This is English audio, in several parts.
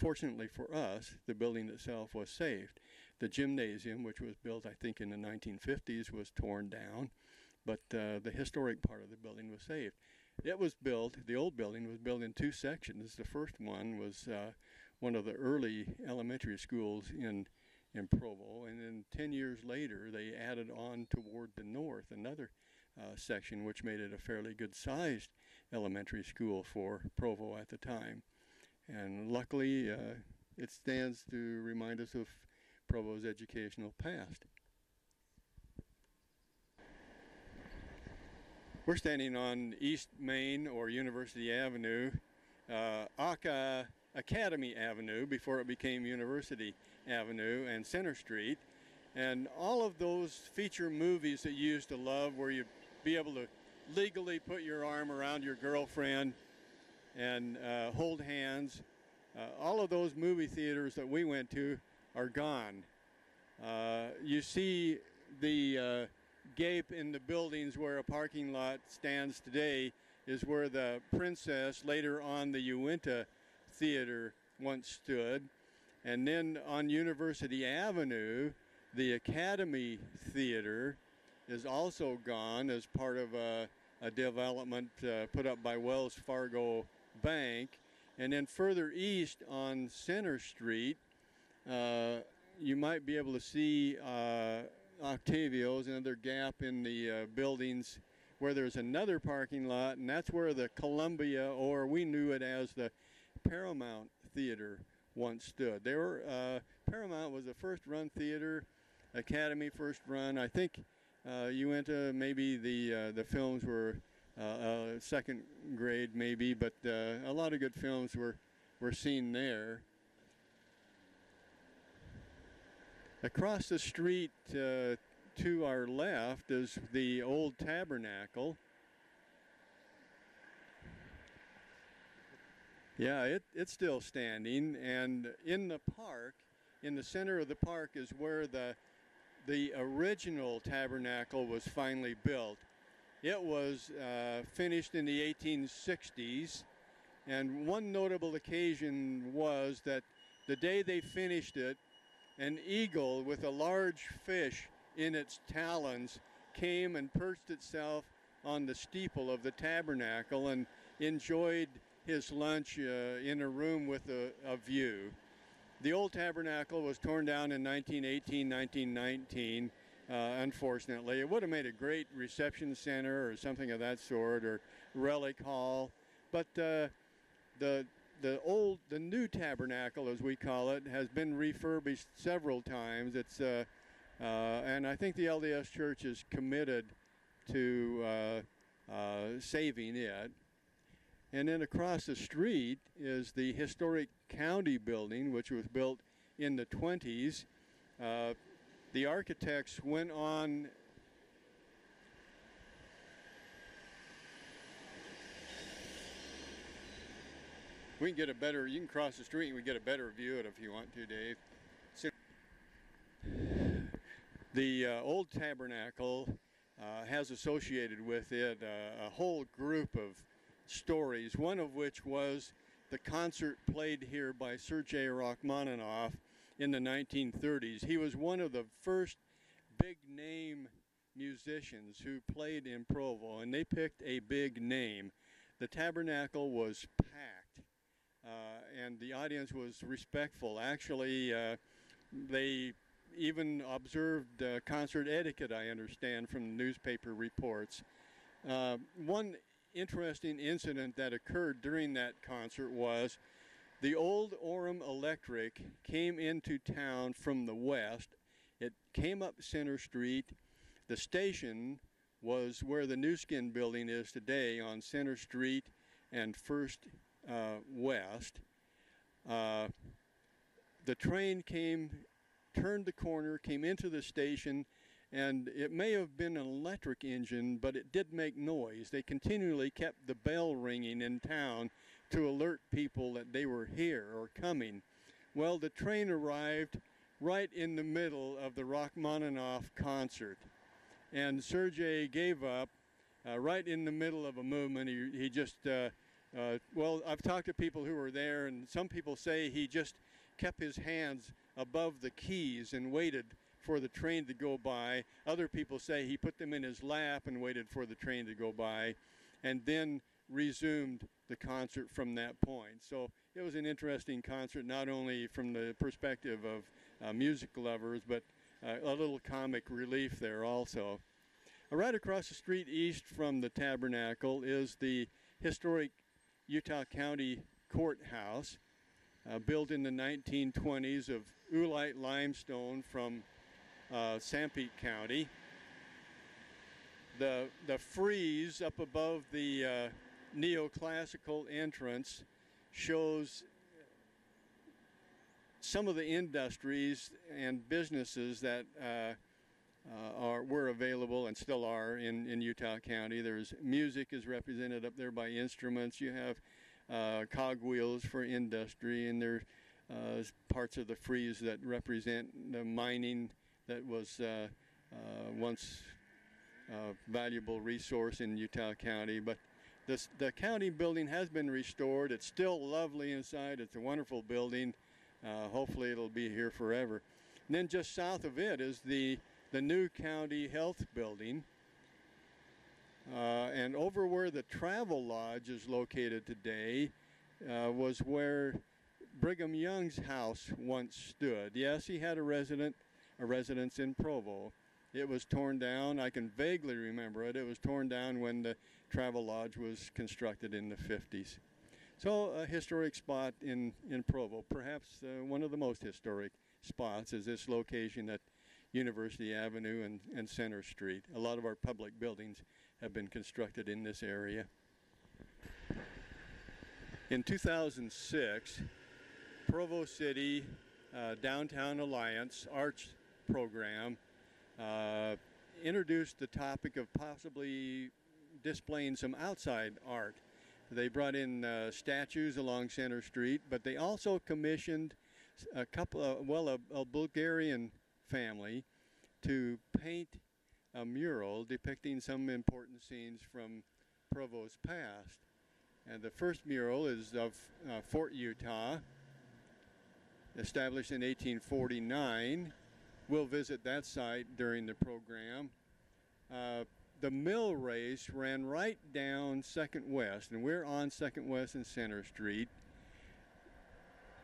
fortunately for us, the building itself was saved. The gymnasium, which was built, I think, in the 1950s, was torn down, but the historic part of the building was saved. It was built, the old building was built in two sections. The first one was one of the early elementary schools in Provo, and then 10 years later they added on toward the north another section, which made it a fairly good-sized elementary school for Provo at the time. And luckily, it stands to remind us of Provo's educational past. We're standing on East Main or University Avenue, Academy Avenue before it became University Avenue, and Center Street. And all of those feature movies that you used to love, where you'd be able to legally put your arm around your girlfriend and hold hands, all of those movie theaters that we went to are gone. You see the gape in the buildings where a parking lot stands today is where the Princess, later on the Uinta Theater, once stood. And then on University Avenue, the Academy Theater is also gone as part of a development put up by Wells Fargo Bank. And then further east on Center Street, you might be able to see Octavio's, another gap in the buildings where there's another parking lot, and that's where the Columbia, or we knew it as the Paramount Theater, once stood. Paramount was a first-run theater, Academy first run. I think Uinta, maybe the films were second grade maybe, but a lot of good films were seen there. Across the street to our left is the old Tabernacle. Yeah, it's still standing, and in the park, in the center of the park, is where the original Tabernacle was finally built. It was finished in the 1860s, and one notable occasion was that the day they finished it, an eagle with a large fish in its talons came and perched itself on the steeple of the Tabernacle and enjoyed his lunch in a room with a view. The old Tabernacle was torn down in 1918, 1919, unfortunately. It would have made a great reception center or something of that sort, or relic hall. But the new Tabernacle, as we call it, has been refurbished several times. It's and I think the LDS Church is committed to saving it. And then across the street is the historic county building, which was built in the 20s. The architects went on. We can get a better, you can cross the street and we get a better view of it if you want to, Dave. So, the old Tabernacle has associated with it a whole group of stories, one of which was the concert played here by Sergei Rachmaninoff in the 1930s. He was one of the first big-name musicians who played in Provo, and they picked a big name. The Tabernacle was packed. And the audience was respectful. Actually, they even observed concert etiquette, I understand, from newspaper reports. One interesting incident that occurred during that concert was the old Orem Electric came into town from the west. It came up Center Street. The station was where the New Skin building is today, on Center Street and First West. The train came, turned the corner, came into the station, and it may have been an electric engine, but it did make noise. They continually kept the bell ringing in town to alert people that they were here or coming. Well, the train arrived right in the middle of the Rachmaninoff concert, and Sergei gave up right in the middle of a movement. He just Well, I've talked to people who were there, and some people say he just kept his hands above the keys and waited for the train to go by. Other people say he put them in his lap and waited for the train to go by, and then resumed the concert from that point. So it was an interesting concert, not only from the perspective of music lovers, but a little comic relief there also. Right across the street east from the Tabernacle is the historic Utah County Courthouse, built in the 1920s of oolite limestone from Sanpete County. The frieze up above the neoclassical entrance shows some of the industries and businesses that were available and still are in Utah County. There's music is represented up there by instruments. You have cogwheels for industry, and there's parts of the frieze that represent the mining that was once a valuable resource in Utah County. But the county building has been restored. It's still lovely inside. It's a wonderful building. Hopefully it'll be here forever. And then just south of it is the new county health building. And over where the Travel Lodge is located today was where Brigham Young's house once stood. Yes, he had a residence in Provo. It was torn down. I can vaguely remember it. It was torn down when the Travel Lodge was constructed in the 50s. So a historic spot in Provo, perhaps one of the most historic spots is this location at University Avenue and Center Street. A lot of our public buildings have been constructed in this area. In 2006, Provo City Downtown Alliance Arts Program introduced the topic of possibly displaying some outside art. They brought in statues along Center Street, but they also commissioned a couple of, a Bulgarian family to paint a mural depicting some important scenes from Provo's past. And the first mural is of Fort Utah, established in 1849. We'll visit that site during the program. The mill race ran right down 2nd West, and we're on 2nd West and Center Street.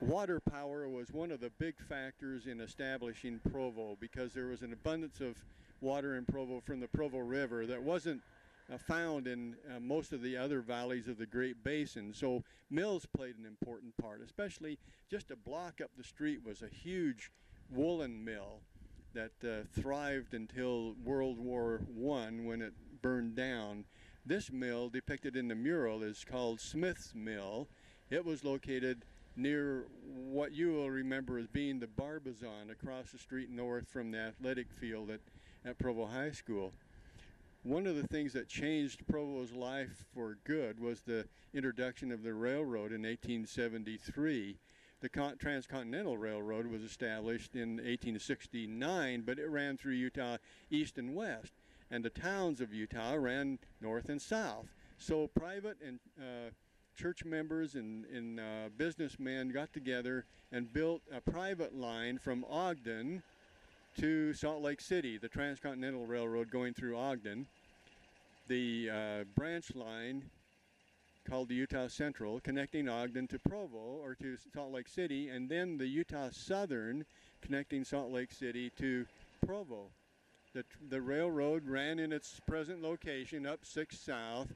Water power was one of the big factors in establishing Provo because there was an abundance of water in Provo from the Provo River that wasn't found in most of the other valleys of the Great Basin. So mills played an important part, especially just a block up the street was a huge woolen mill that thrived until World War I when it burned down. This mill depicted in the mural is called Smith's Mill. It was located near what you will remember as being the Barbizon across the street north from the athletic field at Provo High School. One of the things that changed Provo's life for good was the introduction of the railroad in 1873. The Transcontinental Railroad was established in 1869, but it ran through Utah east and west, and the towns of Utah ran north and south. So private and church members and businessmen got together and built a private line from Ogden to Salt Lake City, the Transcontinental Railroad going through Ogden. The branch line called the Utah Central, connecting Ogden to Provo or to Salt Lake City, and then the Utah Southern, connecting Salt Lake City to Provo. The railroad ran in its present location up 6 South.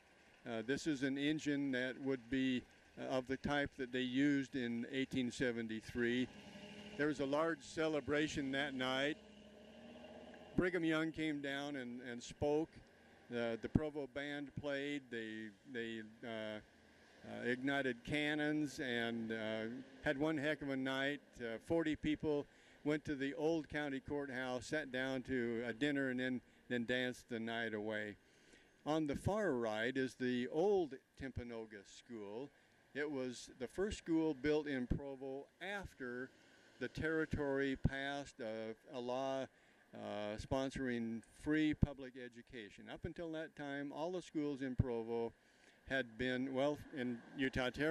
This is an engine that would be of the type that they used in 1873. There was a large celebration that night. Brigham Young came down and spoke. The Provo band played. They ignited cannons and had one heck of a night. 40 people went to the old county courthouse, sat down to a dinner, and then danced the night away. On the far right is the old Timpanogos School. It was the first school built in Provo after the territory passed a law sponsoring free public education. Up until that time, all the schools in Provo had been, well, in Utah Territory,